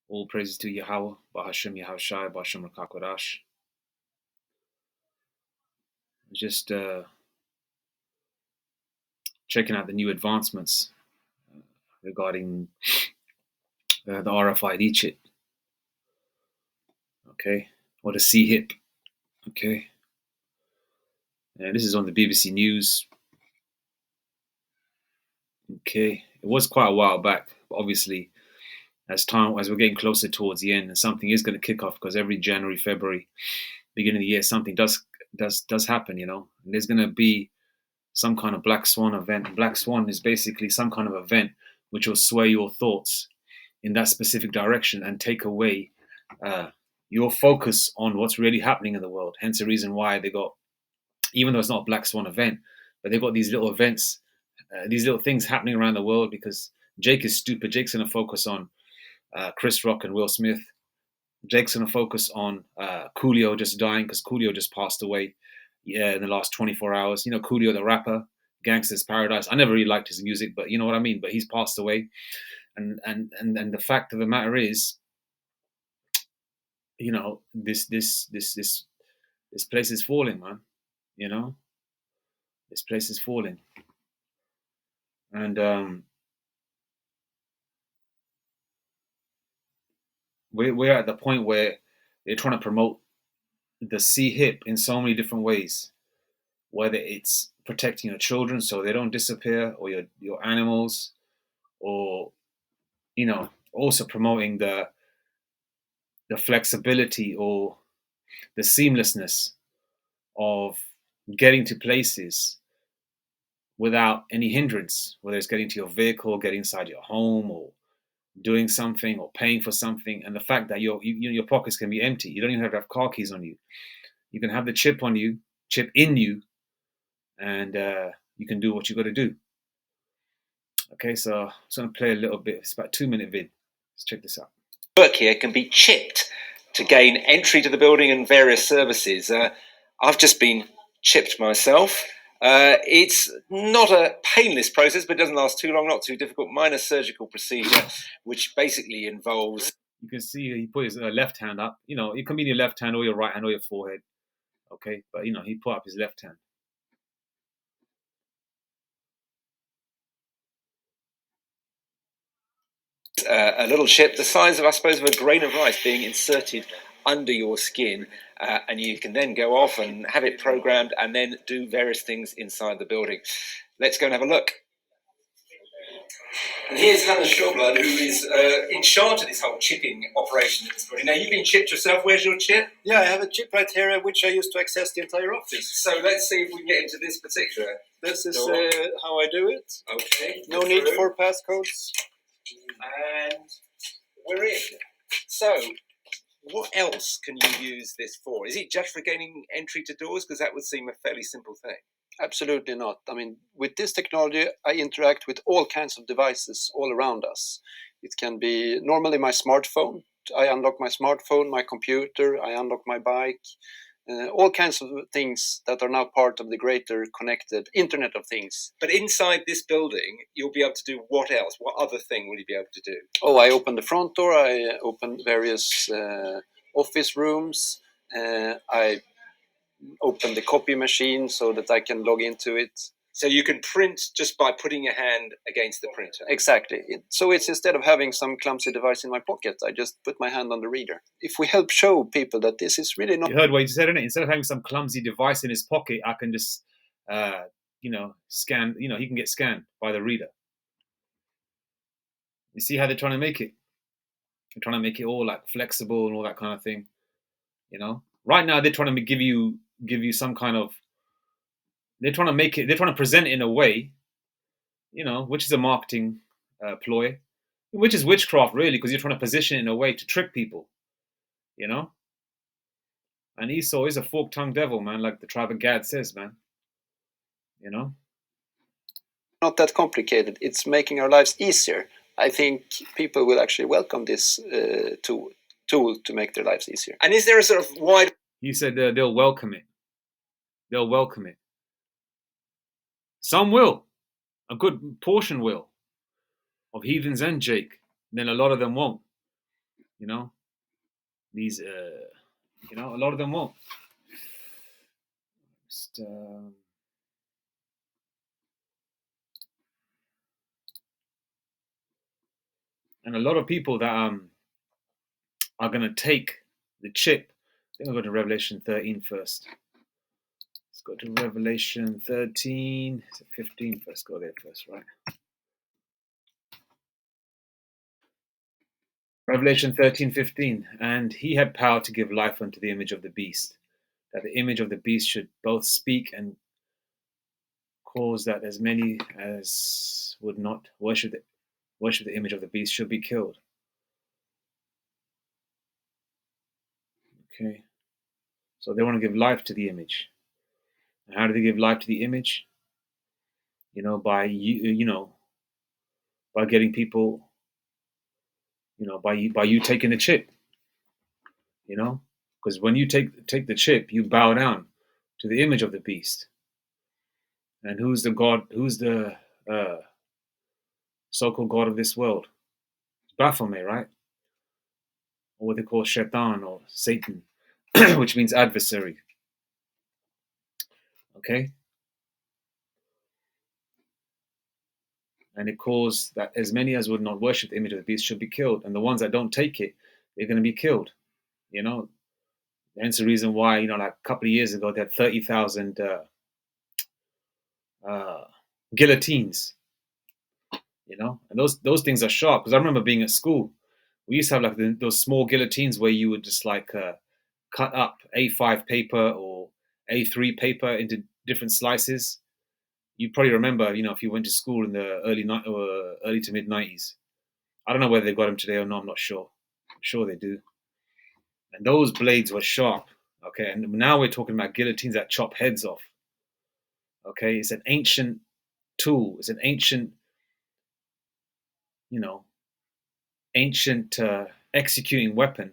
All praises to Yahweh, Bahashim Yahushai, Bahashim Rakakwadash. Just checking out the new advancements regarding the RFID chip. Okay, or the C-HIP. Okay, and this is on the BBC News. Okay, it was quite a while back, but obviously, as we're getting closer towards the end, and something is going to kick off because every January, February, beginning of the year, something does happen, you know. And there's going to be some kind of black swan event. Black swan is basically some kind of event which will sway your thoughts in that specific direction and take away your focus on what's really happening in the world. Hence the reason why they got, even though it's not a black swan event, but they've got these little events, these little things happening around the world because Jake is stupid. Jake's going to focus on Chris Rock and Will Smith. Jake's going to focus on Coolio just dying because Coolio just passed away in the last 24 hours. You know, Coolio, the rapper, Gangsta's Paradise. I never really liked his music, but you know what I mean? But he's passed away. And the fact of the matter is, you know, this place is falling, man. You know, this place is falling. And we're at the point where they're trying to promote the C-HIP in so many different ways, whether it's protecting your children so they don't disappear, or your animals, or, you know, also promoting the flexibility or the seamlessness of getting to places without any hindrance, whether it's getting to your vehicle, getting inside your home, or doing something, or paying for something. And the fact that your pockets can be empty. You don't even have to have car keys on you. You can have the chip in you, and you can do what you got to do. Okay, so I'm just going to play a little bit. It's about a 2-minute vid. Let's check this out. Work here can be chipped to gain entry to the building and various services. I've just been chipped myself. It's not a painless process, but it doesn't last too long, not too difficult. Minor surgical procedure, which basically involves... You can see he put his left hand up. You know, it can be your left hand or your right hand or your forehead. Okay, but, you know, he put up his left hand. A little chip the size of, I suppose, of a grain of rice being inserted under your skin, and you can then go off and have it programmed and then do various things inside the building. Let's go and have a look. And here's Hannah Shawblood, who is in charge of this whole chipping operation at this building. Now, you've been chipped yourself. Where's your chip? Yeah, I have a chip right here, which I use to access the entire office. So let's see if we can get into this particular. This is how I do it. Okay. No need for passcodes. And we're in. So, what else can you use this for? Is it just for gaining entry to doors? Because that would seem a fairly simple thing. Absolutely not. I mean, with this technology, I interact with all kinds of devices all around us. It can be normally my smartphone. I unlock my smartphone, my computer, I unlock my bike. All kinds of things that are now part of the greater connected Internet of Things. But inside this building, you'll be able to do what else? What other thing will you be able to do? Oh, I open the front door, I open various office rooms, I open the copy machine so that I can log into it. So you can print just by putting your hand against the printer? Exactly. So it's instead of having some clumsy device in my pocket, I just put my hand on the reader. If we help show people that this is really not... You heard what he said, innit? Instead of having some clumsy device in his pocket, I can just, you know, scan, you know, he can get scanned by the reader. You see how they're trying to make it? They're trying to make it all like flexible and all that kind of thing, you know? Right now, they're trying to give you some kind of... They're trying to present it in a way, you know, which is a marketing ploy, which is witchcraft, really, because you're trying to position it in a way to trick people, you know? And Esau is a fork-tongued devil, man, like the tribe of Gad says, man, you know? Not that complicated. It's making our lives easier. I think people will actually welcome this tool to make their lives easier. And is there a sort of wide... He said they'll welcome it. They'll welcome it. Some will. A good portion will. Of heathens and Jake. Then a lot of them won't. You know, these, a lot of them won't. Just, and a lot of people that are going to take the chip. I think I'll go to Revelation 13 first. Let's go to Revelation 13. Is it 15? Let's go there first, right? Revelation 13:15. And he had power to give life unto the image of the beast, that the image of the beast should both speak and cause that as many as would not worship the image of the beast should be killed. Okay. So they want to give life to the image. And how do they give life to the image? By by getting people, by you taking the chip, because when you take the chip, you bow down to the image of the beast. And who's the god? Who's the so-called god of this world? It's Baphomet, right? Or what they call Shaitan or Satan, which means adversary. Okay, and it calls that as many as would not worship the image of the beast should be killed, and the ones that don't take it, they're going to be killed. Hence the reason why, like a couple of years ago, they had 30,000 guillotines. And those things are sharp, because I remember being at school. We used to have like those small guillotines where you would just like cut up A5 paper or A3 paper into different slices. You probably remember, if you went to school in the early to mid 90s. I don't know whether they got them today or not. I'm not sure. I'm sure they do. And those blades were sharp. Okay, and now we're talking about guillotines that chop heads off. Okay, it's an ancient tool. It's an ancient, you know, ancient executing weapon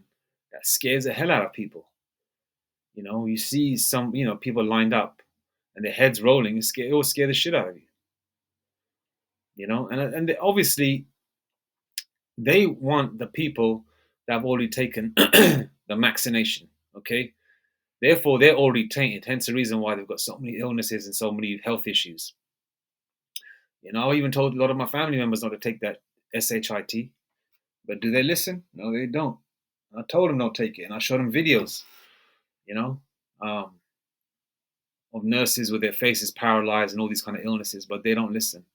that scares the hell out of people. You see some, people lined up and their heads rolling. It will scare the shit out of you. Obviously they want the people that have already taken the vaccination. Okay, therefore they're already tainted. Hence the reason why they've got so many illnesses and so many health issues. I even told a lot of my family members not to take that SHIT, but do they listen? No, they don't. I told them don't take it, and I showed them videos, you know, um, of nurses with their faces paralyzed and all these kind of illnesses, but they don't listen.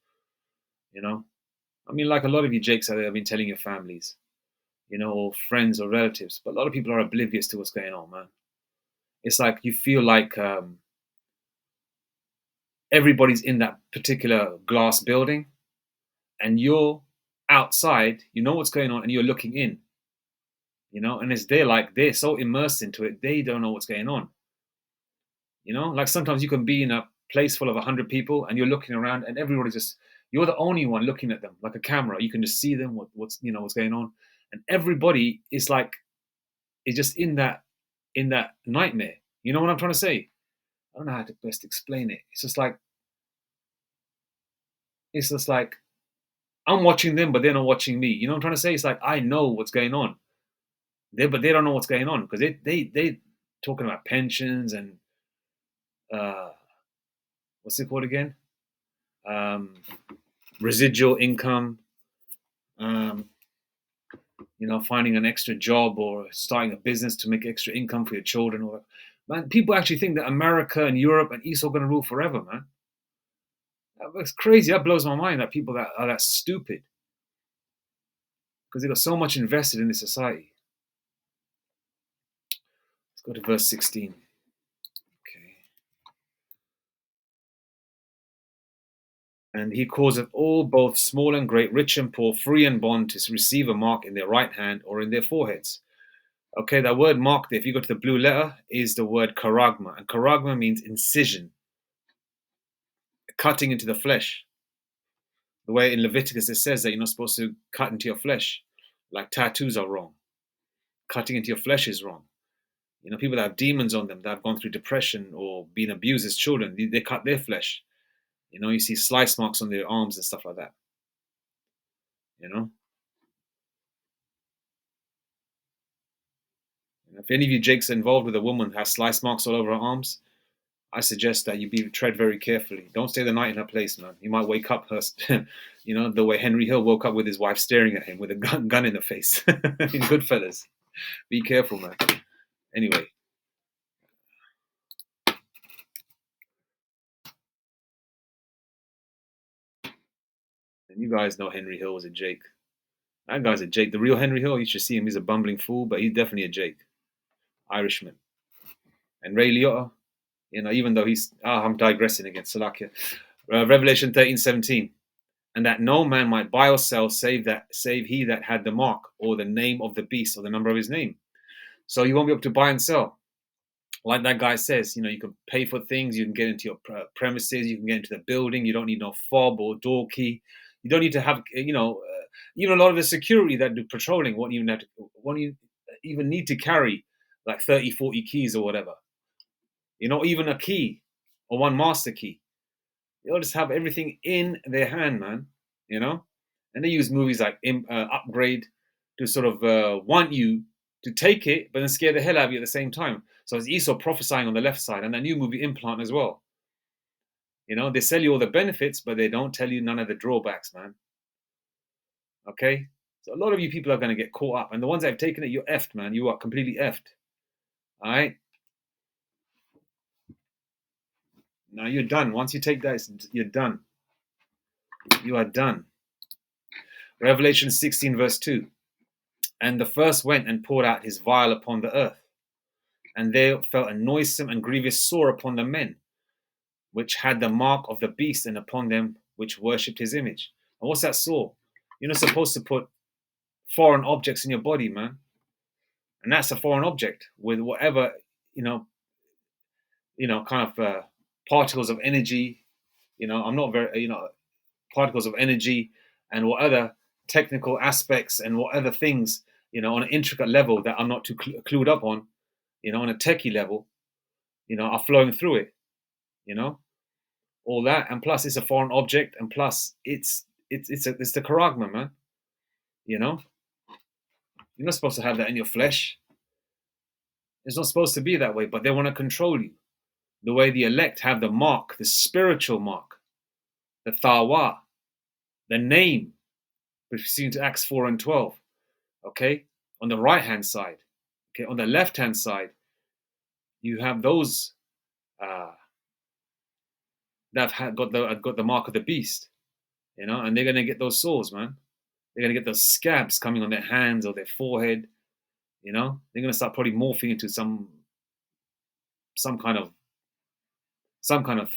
I mean, like a lot of you Jakes out there have been telling your families, or friends or relatives, but a lot of people are oblivious to what's going on, man. It's like you feel like everybody's in that particular glass building, and you're outside, you know what's going on, and you're looking in, and it's they're so immersed into it, they don't know what's going on. Like sometimes you can be in a place full of 100 people and you're looking around and everybody's you're the only one looking at them like a camera. You can just see them, what's going on, and everybody is just in that nightmare. You know what I'm trying to say? I don't know how to best explain it. It's just like I'm watching them, but they're not watching me. You know what I'm trying to say? It's like I know what's going on, but they don't know what's going on, because they talking about pensions and what's it called again? Residual income. Finding an extra job or starting a business to make extra income for your children. Or man, people actually think that America and Europe and East are going to rule forever, man. That's crazy. That blows my mind that people that are that stupid, because they got so much invested in this society. Let's go to verse 16. Okay. And he causeth all, both small and great, rich and poor, free and bond, to receive a mark in their right hand or in their foreheads. Okay, that word mark there, if you go to the blue letter, is the word charagma. And charagma means incision, cutting into the flesh. The way in Leviticus it says that you're not supposed to cut into your flesh. Like tattoos are wrong. Cutting into your flesh is wrong. People that have demons on them, that have gone through depression or been abused as children, they cut their flesh. You see slice marks on their arms and stuff like that. if any of you Jakes are involved with a woman who has slice marks all over her arms, I suggest that you tread very carefully. Don't stay the night in her place, man. You might wake up her, the way Henry Hill woke up with his wife staring at him with a gun in the face in Goodfellas. Be careful, man. Anyway. And you guys know Henry Hill was a Jake. That guy's a Jake. The real Henry Hill, you should see him. He's a bumbling fool, but he's definitely a Jake. Irishman. And Ray Liotta, even though I'm digressing again, Salakia. Revelation 13:17. And that no man might buy or sell save he that had the mark or the name of the beast or the number of his name. So you won't be able to buy and sell. Like that guy says, you can pay for things, you can get into your premises, you can get into the building, you don't need no fob or door key. You don't need to have, even a lot of the security that do patrolling won't even need to carry like 30, 40 keys or whatever. Even a key or one master key. They'll just have everything in their hand, man, And they use movies like Upgrade to sort of want you to take it, but then scare the hell out of you at the same time. So it's Esau prophesying on the left side, and that new movie Implant as well. They sell you all the benefits, but they don't tell you none of the drawbacks, man. Okay? So a lot of you people are going to get caught up. And the ones that have taken it, you're effed, man. You are completely effed. All right? Now you're done. Once you take that, you're done. You are done. Revelation 16, verse 2. And the first went and poured out his vial upon the earth. And there fell a noisome and grievous sore upon the men, which had the mark of the beast, and upon them which worshipped his image. And what's that sore? You're not supposed to put foreign objects in your body, man. And that's a foreign object with whatever, kind of particles of energy. I'm not very, particles of energy and what other technical aspects and what other things, on an intricate level that I'm not too clued up on, on a techie level, are flowing through it, all that. And plus it's a foreign object, and plus it's the charagma, man. You're not supposed to have that in your flesh. It's not supposed to be that way, but they want to control you. The way the elect have the mark, the spiritual mark, the thawa, the name, which we see into Acts 4 and 12. Okay? On the right-hand side. Okay? On the left-hand side, you have those that have got the mark of the beast. And they're going to get those sores, man. They're going to get those scabs coming on their hands or their forehead. They're going to start probably morphing into some kind of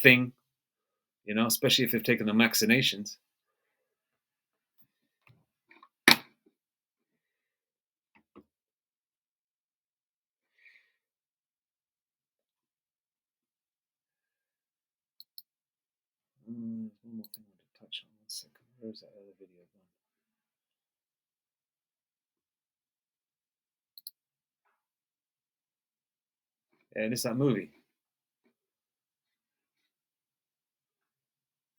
thing, especially if they've taken the vaccinations. One more thing I want to touch on. 1 second. Where's that other video gone? Yeah, this is that movie.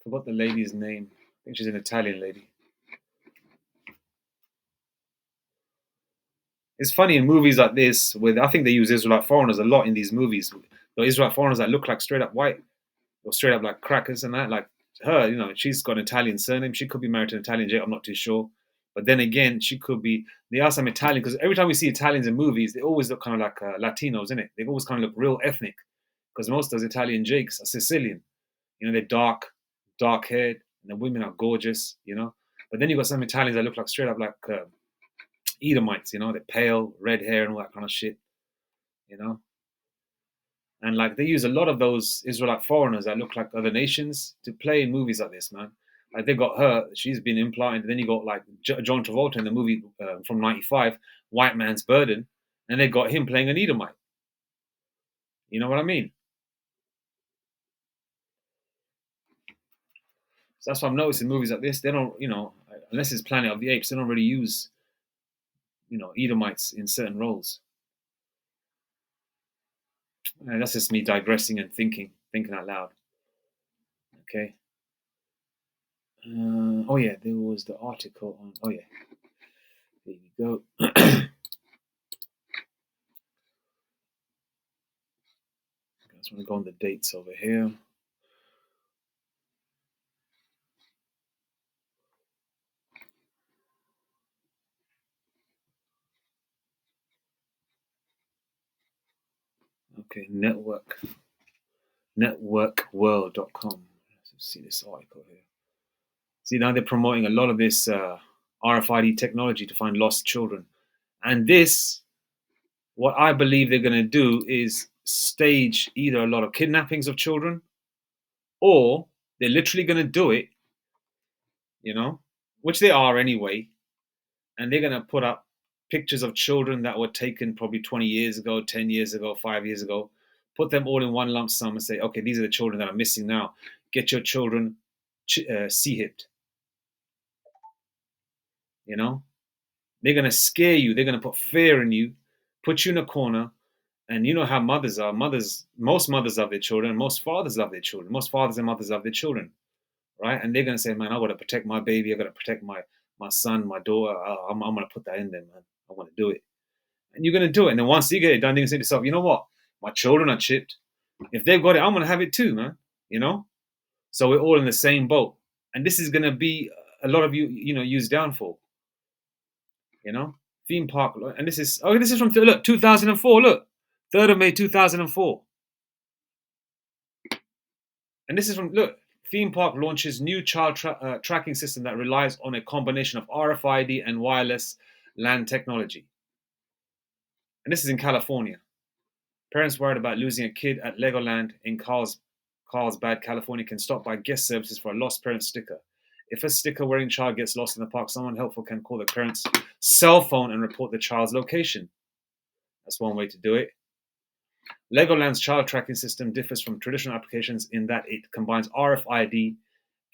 Forgot the lady's name. I think she's an Italian lady. It's funny in movies like this, I think they use Israelite foreigners a lot in these movies. The Israelite foreigners that look like straight up white, or straight up like crackers and that. Like her, she's got an Italian surname. She could be married to an Italian Jake. I'm not too sure. But then again, she could be. They are some Italian, because every time we see Italians in movies, they always look kind of like Latinos, innit? They always kind of look real ethnic, because most of those Italian Jakes are Sicilian. They're dark haired, and the women are gorgeous. But then you got some Italians that look like straight up like Edomites. They're pale, red hair, and all that kind of shit. And like they use a lot of those Israelite foreigners that look like other nations to play in movies like this, man. Like they got her, she's been implanted. Then you got like John Travolta in the movie from '95, White Man's Burden, and they got him playing an Edomite. You know what I mean? So that's what I've noticed in movies like this. They don't, unless it's Planet of the Apes, they don't really use, Edomites in certain roles. And that's just me digressing and thinking out loud. Okay. Oh yeah, there was the article on. Oh yeah, there you go. trying to go on the dates over here. Okay, networkworld.com. Let's see this article here. See, now they're promoting a lot of this RFID technology to find lost children. And this, what I believe they're going to do is stage either a lot of kidnappings of children, or they're literally going to do it, which they are anyway. And they're going to put up pictures of children that were taken probably 20 years ago, 10 years ago, 5 years ago, put them all in one lump sum and say, okay, these are the children that are missing now. Get your children C-hipped. They're going to scare you. They're going to put fear in you, put you in a corner. And you know how mothers are. Most mothers love their children. Most fathers love their children. Most fathers and mothers love their children, right? And they're going to say, man, I got to protect my baby. I got to protect my son, my daughter. I'm going to put that in there, man. I want to do it. And you're going to do it. And then once you get it done, you can say to yourself, you know what? My children are chipped. If they've got it, I'm going to have it too, man. So we're all in the same boat. And this is going to be a lot of use downfall. Theme park. And this is from, look, 2004. Look, 3rd of May, 2004. And this is from, look, theme park launches new child tracking system that relies on a combination of RFID and wireless LAN technology. And this is in California. Parents worried about losing a kid at Legoland in Carlsbad, California, can stop by guest services for a lost parent sticker. If a sticker-wearing child gets lost in the park, someone helpful can call the parent's cell phone and report the child's location. That's one way to do it. Legoland's child tracking system differs from traditional applications in that it combines RFID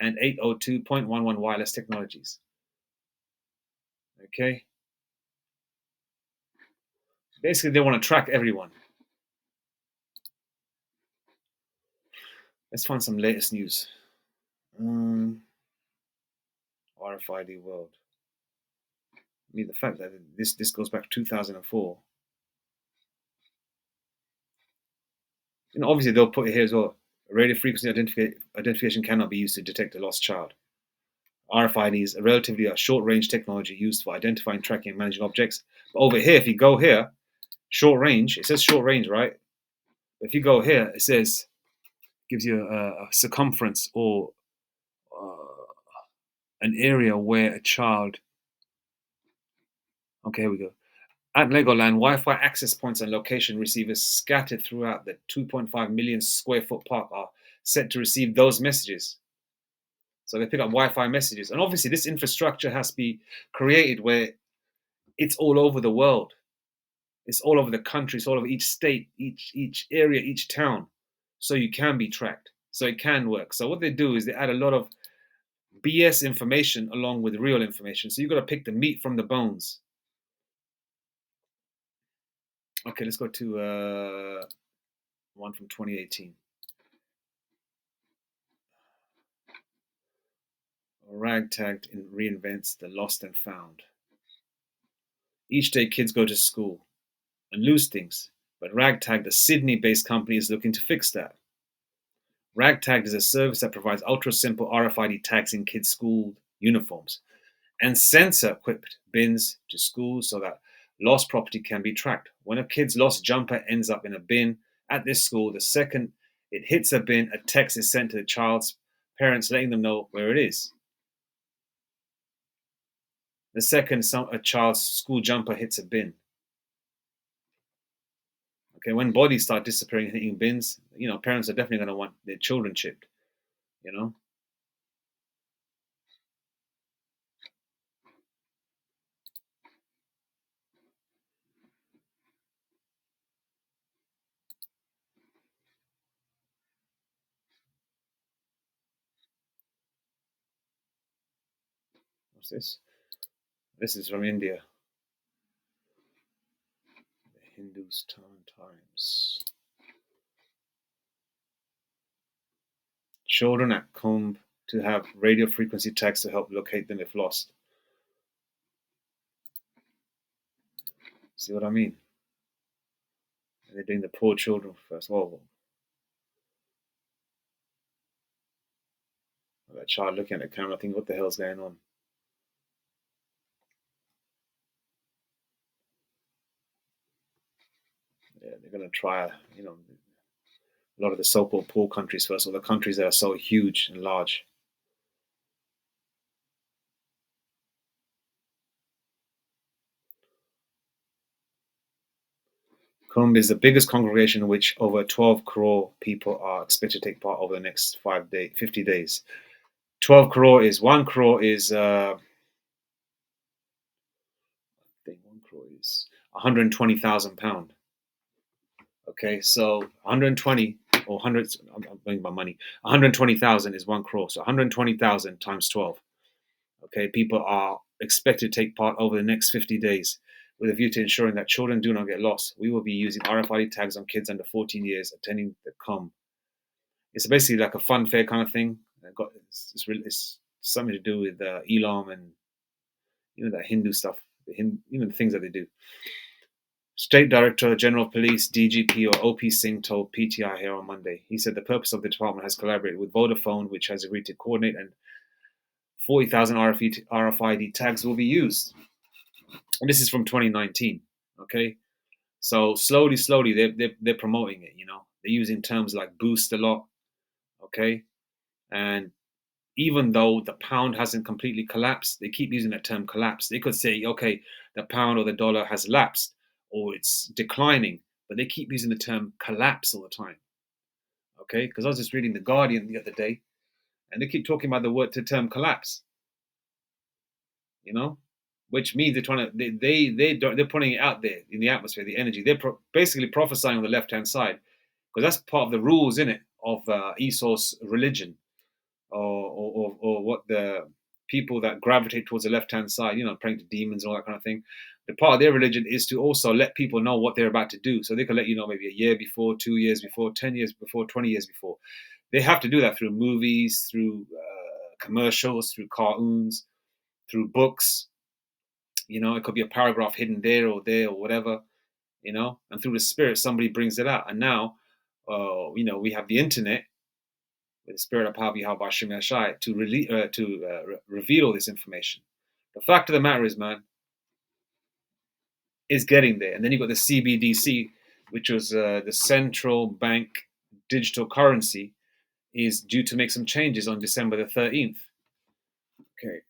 and 802.11 wireless technologies. Okay? Basically, they want to track everyone. Let's find some latest news. RFID world. I mean, the fact that this goes back to 2004. Obviously they'll put it here as well. Radio frequency identification cannot be used to detect a lost child. RFID is a relatively short-range technology used for identifying, tracking, and managing objects. But over here, if you go here, short range, it says short range, right? But if you go here, it says, gives you a circumference or an area where a child. Okay, here we go. At Legoland, Wi-Fi access points and location receivers scattered throughout the 2.5 million square foot park are set to receive those messages. So they pick up Wi-Fi messages. And obviously this infrastructure has to be created where it's all over the world. It's all over the country. It's all over each state, each area, each town. So you can be tracked. So it can work. So what they do is they add a lot of BS information along with real information. So you've got to pick the meat from the bones. Okay, let's go to one from 2018. Ragtagged reinvents the lost and found. Each day kids go to school and lose things, but Ragtagged, a Sydney-based company, is looking to fix that. Ragtagged is a service that provides ultra-simple RFID tags in kids' school uniforms and sensor-equipped bins to schools so that lost property can be tracked. When a kid's lost jumper ends up in a bin at this school, the second it hits a bin, a text is sent to the child's parents letting them know where it is. The second a child's school jumper hits a bin. Okay, when bodies start disappearing and hitting bins, parents are definitely going to want their children chipped, What's this? This is from India. The Hindustan Times. Children at Kumbh to have radio frequency tags to help locate them if lost. See what I mean? And they're doing the poor children first. Well, child looking at the camera thinking, what the hell's going on? Yeah, they're going to try, a lot of the so-called poor countries first, or the countries that are so huge and large. Colombia is the biggest congregation in which over 12 crore people are expected to take part over the next 50 days. 12 crore is 1 crore is I think 1 crore is 120,000 pound. Okay, so 120 or 100. I'm thinking about money. 120,000 is 1 crore. So 120,000 times 12. Okay, people are expected to take part over the next 50 days with a view to ensuring that children do not get lost. We will be using RFID tags on kids under 14 years attending the COM. It's basically like a fun fair kind of thing. It's something to do with Elam and that Hindu stuff, the things that they do. State Director General of Police (DGP) or OP Singh told PTI here on Monday. He said the purpose of the department has collaborated with Vodafone, which has agreed to coordinate, and 40,000 RFID tags will be used. And this is from 2019. Okay, so slowly, they're promoting it. They're using terms like boost a lot. Okay, and even though the pound hasn't completely collapsed, they keep using that term collapse. They could say, okay, the pound or the dollar has lapsed or it's declining, but they keep using the term collapse all the time. Okay, because I was just reading The Guardian the other day, and they keep talking about the term collapse. Which means they're trying to they're putting it out there in the atmosphere, the energy. They're basically prophesying on the left hand side, because that's part of the rules in it of Esau's religion, or what the people that gravitate towards the left hand side, praying to demons and all that kind of thing. The part of their religion is to also let people know what they're about to do, so they can let you know maybe a year before, 2 years before, 10 years before, 20 years before. They have to do that through movies, through commercials, through cartoons, through books. It could be a paragraph hidden there or whatever. And through the spirit, somebody brings it out. And now, we have the internet with the spirit of Yahweh Hashem Yashai to reveal all this information. The fact of the matter is, man, is getting there. And then you got the cbdc, which was the central bank digital currency, is due to make some changes on December the 13th. Okay.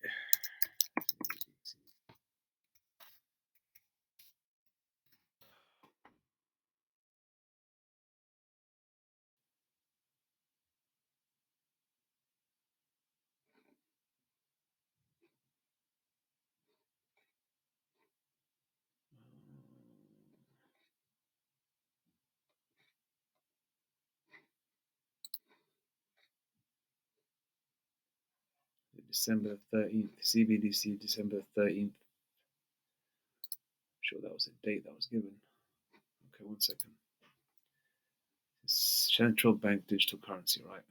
December 13th, cbdc, December 13th. I'm sure that was a date that was given. Okay, 1 second. Central bank digital currency, right?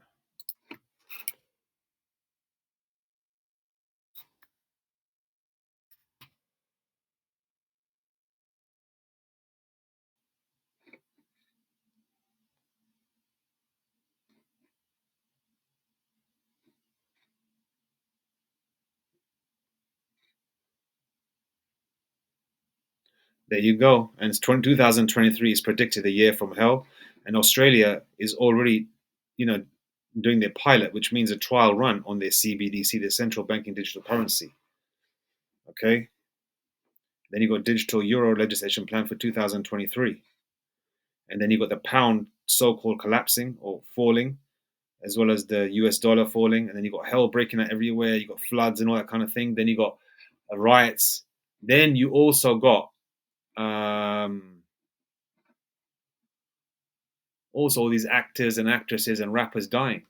There you go. And 2023 is predicted a year from hell. And Australia is already, doing their pilot, which means a trial run on their CBDC, their central banking digital currency. Okay. Then you got digital euro legislation planned for 2023. And then you got the pound so-called collapsing or falling, as well as the US dollar falling. And then you got hell breaking out everywhere. You got floods and all that kind of thing. Then you got riots. Then you also got also all these actors and actresses and rappers dying.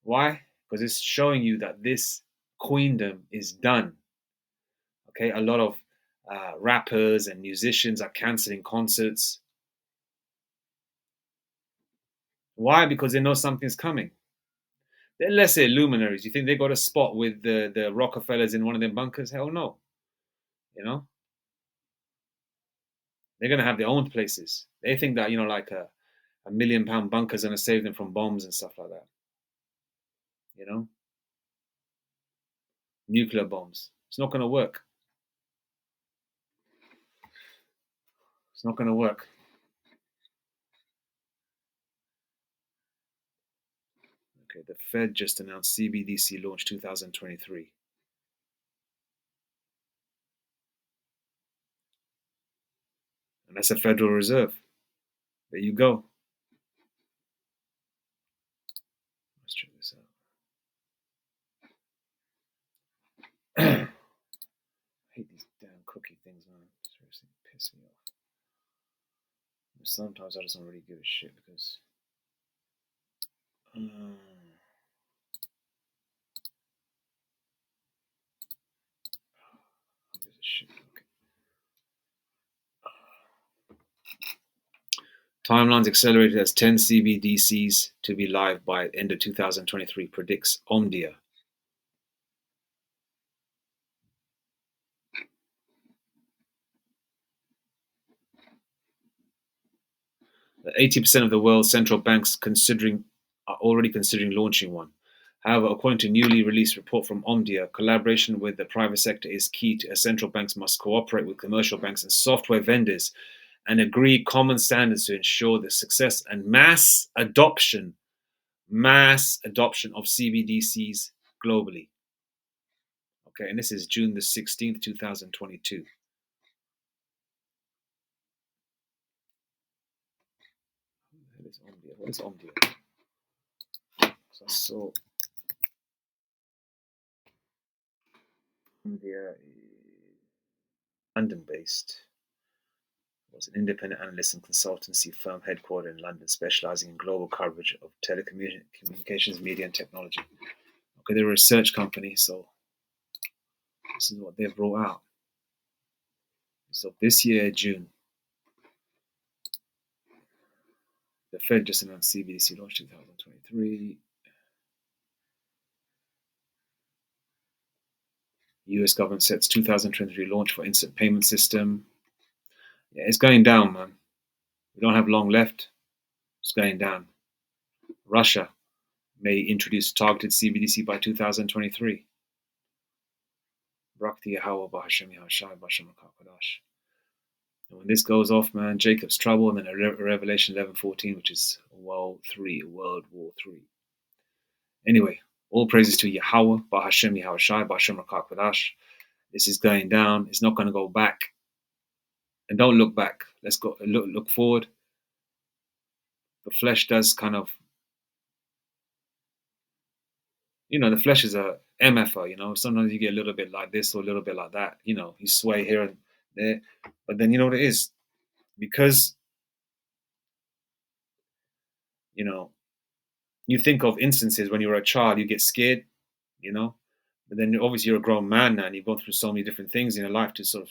Why? Because it's showing you that this queendom is done. Okay, a lot of rappers and musicians are canceling concerts. Why? Because they know something's coming. They're lesser luminaries. You think they got a spot with the Rockefellers in one of their bunkers? Hell no. They're gonna have their own places. They think that like a £1 million bunker is gonna save them from bombs and stuff like that. You know, nuclear bombs. It's not going to work. It's not going to work. Okay, the Fed just announced CBDC launch 2023. And that's a Federal Reserve. There you go. Let's check this out. I hate these damn cookie things, man. Seriously, piss me off. Sometimes I just don't really give a shit because. Shit. Okay. Timelines accelerated as 10 CBDCs to be live by end of 2023, predicts Omdia. That 80% of the world's central banks are already considering launching one. However, according to a newly released report from Omdia, collaboration with the private sector is key as central banks must cooperate with commercial banks and software vendors and agree common standards to ensure the success and mass adoption of CBDCs globally. Okay, and this is June the 16th, 2022. What is Omdia? So I saw Omdia is London-based. It was an independent analyst and consultancy firm headquartered in London, specializing in global coverage of telecommunications, media, and technology. Okay, they're a research company, so this is what they've brought out. So this year, June, the Fed just announced CBDC launch 2023. US government sets 2023 launch for instant payment system. Yeah, it's going down, man. We don't have long left. It's going down. Russia may introduce targeted CBDC by 2023. And when this goes off, man, Jacob's trouble, and then Revelation 11:14, which is World War 3. Anyway, all praises to Yahweh, Bahashem Yahushai, Bahashem Rakakadash. This is going down. It's not going to go back. And don't look back. Let's go look forward. The flesh does kind of, the flesh is a MFer, sometimes you get a little bit like this or a little bit like that, you sway here and there. But then you know what it is? Because, you think of instances when you were a child, you get scared, but then obviously you're a grown man now and you've gone through so many different things in your life to sort of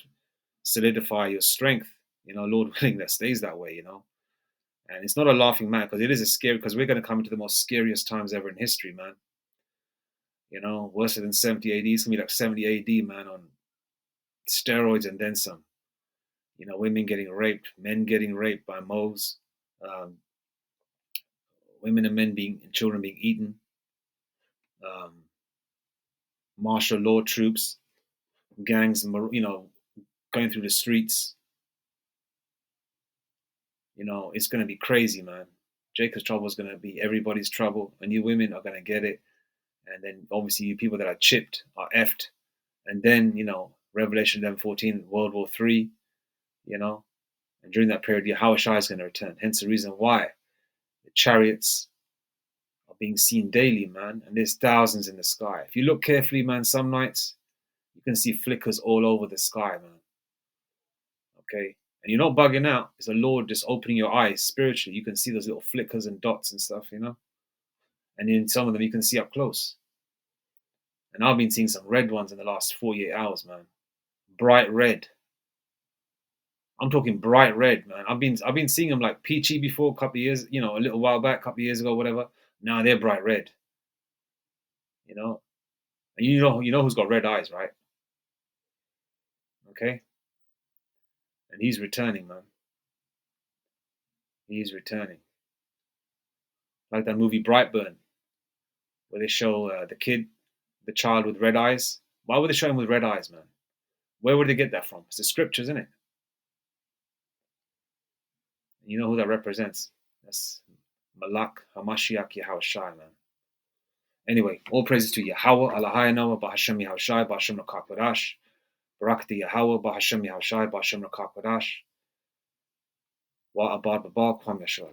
solidify your strength, Lord willing, that stays that way, And it's not a laughing matter because it is a scary, because we're going to come into the most scariest times ever in history, man. Worse than 70 AD. It's going to be like 70 AD, man, on steroids and then some. Women getting raped, men getting raped by moles, women and children being eaten, martial law troops, gangs, going through the streets. It's going to be crazy, man. Jacob's trouble is going to be everybody's trouble, and you women are going to get it. And then obviously you people that are chipped are effed. And then, Revelation 11:14, World War 3, and during that period, Yahushua is going to return. Hence the reason why the chariots are being seen daily, man. And there's thousands in the sky. If you look carefully, man, some nights you can see flickers all over the sky, man. Okay? And you're not bugging out. It's the Lord just opening your eyes spiritually. You can see those little flickers and dots and stuff, And in some of them you can see up close. And I've been seeing some red ones in the last 48 hours, man. Bright red. I'm talking bright red, man. I've been seeing them like peachy before, a couple of years, a little while back, a couple of years ago, whatever. Now they're bright red. And you know who's got red eyes, right? Okay? And he's returning, man. He's returning. Like that movie Brightburn. where they show the child with red eyes. Why would they show him with red eyes, man? Where would they get that from? It's the scriptures, isn't it? You know who that represents? That's Malak Hamashiach Yahushai, man. Anyway, all praises to Yahweh, Alahai Noah, Bahashem Yahushai, Bahashem Rakakbadash. Barakti Yahweh, Bahashem Yahushai, Bahashem Rakakbadash. Wa Abad Babal, Kwam Yashua.